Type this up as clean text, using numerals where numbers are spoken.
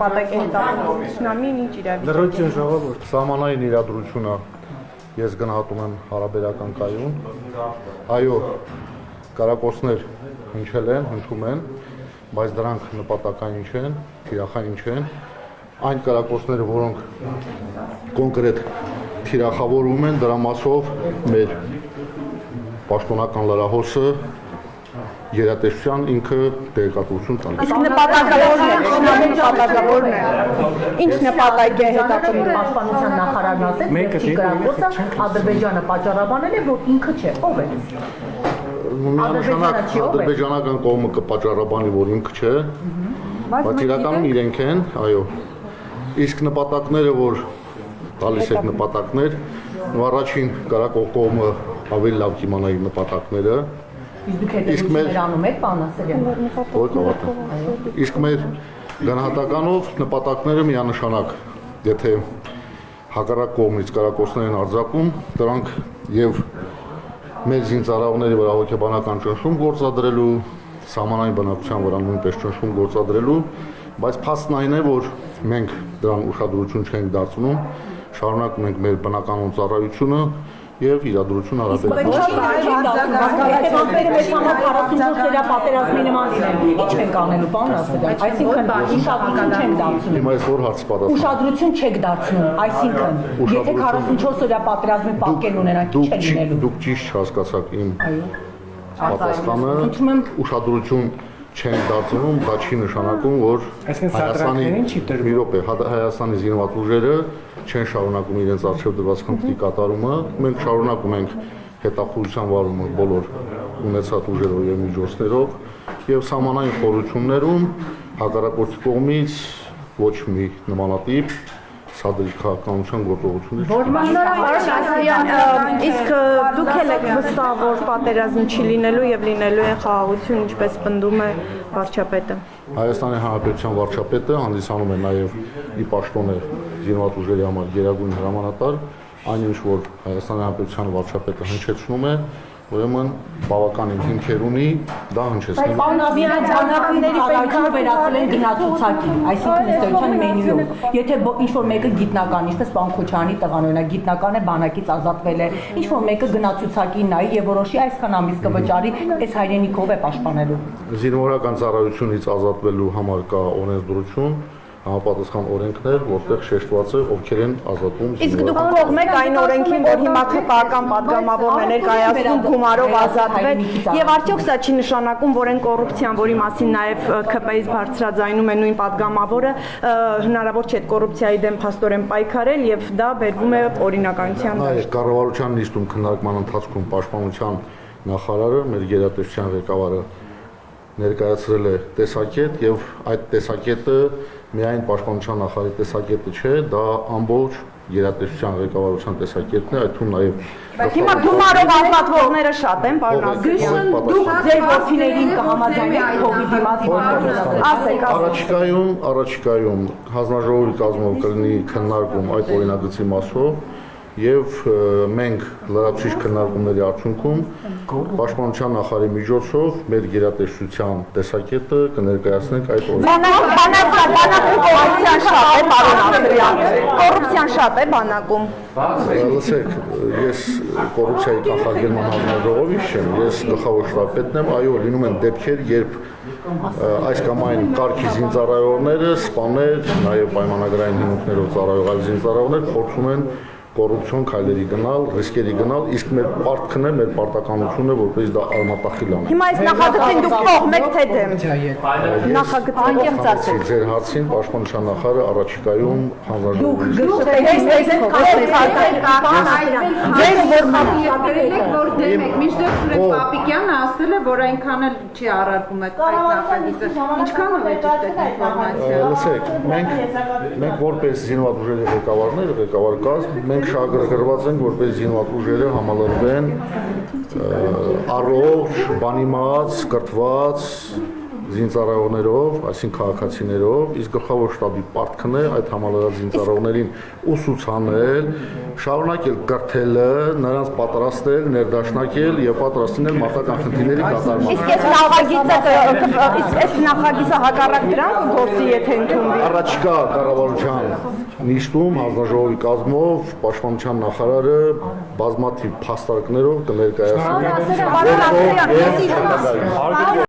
Պատակի հետապնդումին ինչ իրավիճակ։ Լրություն ժողովուրդ, սահմանային իրադրությունը ես գնահատում եմ հարաբերական կայուն։ Այո, կարակոսներ հնչել են, հնչում են, բայց դրանք նպատակային չեն, թիրախային չեն։ Այն կարակոսները, որոնք կոնկրետ թիրախավորում են, դրա մասով մեր պաշտոնական լրահոսը երատեսչության ինքը տեղեկատվություն տալիս։ Իսկ նպատակավորն է, ինչ նպատակ է հետապնդում պաշտպանության նախարարն ասել, վերջի կրակոցը Ադրբեջանը պատճառաբանել է, որ ինքը չէ, ով է։ Միանշանակ ադրբեջանական կողմը կպատճառաբանի, որ ինքը չէ, բայց իրականում իրենք են, այո։ Իսկ նպատակները, որ տալիս եք նպատակներ, առաջին կարակող կողմը ավելի լավ կիմանա իր նպատակները։ Իսկ մեր անում եք, պարոն Ասելյան։ Իսկ մեր գնահատականով նպատակները միանշանակ, եթե հակառակ կողմից կարակոսներ են արձակում, դրանք եւ մեր զինծառայողների վրա հոգեբանական ճնշում գործադրելու, սահմանային բնակության վրա նույնպես ճնշում գործադրելու, բայց փաստն այն է, որ մենք դրան ուշադրություն չենք դարձնում, շարունակում ենք մեր բնականոն ծառայությունը եւ իրադրություն Ուշադրություն չեք դարձնում, այսինքն, եթե 44 օրյա պատերազմի պատկեր ունենանք, ինչ է լինելու։ Դուք ճիշտ չհասկացաք իմ պատասխանը, ուշադրություն չեն դարձնում, դա չի նշանակում, որ Հայաստանի զինված ուժերը չեն շարունակում իրենց առջև դրված խնդրի կատարումը, մենք շարունակում ենք հետախուզության վարումը բոլոր ունեցած ուժերով եւ միջոցներով եւ սահմանային խորհուրդներում հակառակորդի կողմից ոչ մի նմանատիպ սադրիկ քաղաքականության գործողություններ Իսկ դուք եք վստահ, որ պատերազմ չի լինելու եւ լինելու է խաղաղություն, ինչպես պնդում է վարչապետը։ Հայաստանի Հանրապետության վարչապետը հանդիսանում է նաեւ ի պաշտոն է զինված ուժերի համար գերագույն հրամանատար, այնինչ որ Հայաստանի Հանրապետության վարչապետը հնչեցնում է, ուրեմն բավականին հիմքեր ունի, դա հնչեցնելու։ Պարոն Ասելյան, ցանկությունների պետք է վերածել են գնացուցակի, այսինքն ըստ էության մենյուով։ Եթե ինչ-որ մեկը գիտնական, ինչպես պարոն Քոչարյանի տղան օրինակ գիտնական է, բանակից ազատվել է, ինչ-որ մեկը գնացուցակի նայի եւ որոշի այսքան ամիս կվճարի, այս հայրենիքով է պաշտպանելու։ Զինվորական ծառայությունից ազատվելու համար կա օրենսդրություն, համապատասխան օրենքներ, որտեղ շեշտված է ովքեր են ազատվում։ Իսկ դուք կողմ եք այն օրենքին, որ հիմա ԿՊԱ-կան պատգամավորն է ներկայացնում գումարով ազատվել, եւ արդյոք սա չի նշանակում, որ այն կոռուպցիան, որի մասին նաեւ ԿՊ-ից բարձրաձայնում է նույն պատգամավորը, հնարավոր չէ այդ կոռուպցիայի դեմ փաստորեն պայքարել եւ դա բերվում է օրինականության դաշտ։ Կառավարության նիստում քննարկման ընթացքում պաշտպանության նախարարը, մեր գերատեսչության ղեկավարը ներկայացրել է տեսակետ եւ այդ տեսակետը միայն պաշտպանության նախարարի տեսակետը չէ, դա ամբողջ գերատեսչության ղեկավարության տեսակետն է, այդ թվում նաեւ Հիմա գումարով ազատվողները շատ են, պարոն Ասելյան։ Դուք ձեր որդիներին կհամաձայնեք փողի դիմաց Առաջիկայում հանձնաժողովի կազմով կլինի քննարկում այդ օրինագծի մասով եւ մենք լրացուցիչ քննարկումների արդյունքում պաշտպանության նախարարի միջոցով մեր գերատեսչության տեսակետը կներկայացնենք այդ Կոռուպցիան շատ է բանակում։ Լսեք, ես կոռուպցիայի կանխարգելման հանձնաժողովից չեմ, ես գլխավոր շտաբպետն եմ, այո, լինում են դեպքեր, երբ այս կամ այն կարգի զինծառայողները, սպաներ, նաեւ պայմանագրային հիմունքներով ծառայող այլ զինծառայողներ փորձում են կոռուպցիոն քայլերի գնալ, ռիսկերի գնալ, իսկ մեր պարտքն է, մեր պարտականությունն է, որպես դա արմատախիլ անենք։ Հիմա այս նախագծին դուք կողմ եք թե դեմ։ Նախագծի անկեղծ ասեք։ Ձեր հարցին պաշտպանության նախարարը առաջիկայում Մինչդեռ Պապիկյանը ասել է, որ այնքան էլ չի առարկում այդ նախագիծը։ Ինչքանով է ճիշտ այդ ինֆորմացիան։ Լսեք, մենք որպես զինված ուժերի ղեկավարներ, ղեկավար կազմ, մենք շահագրգռված ենք, որպես զինված ուժերը համալրվեն առողջ, բանիմաց, կրթված զինծառայողներով, այսինքն քաղաքացիներով, իսկ գլխավոր շտաբի պարտքն է այդ համալրած զինծառայողներին ուսուցանել, շարունակել կրթելը, նրանց պատրաստել, ներդաշնակել եւ պատրաստ լինել մարտական խնդիրների կատարմանը։ Իսկ այս նախագիծը հակառակ դրան կգործի, եթե ընդունվի։ Առաջիկա կառավարության նիստում հանձնաժողովի կազմով պաշտպանության նախարարը բազմաթիվ փաստարկներով կներկայացնի։ Պարոն Անդրեյան,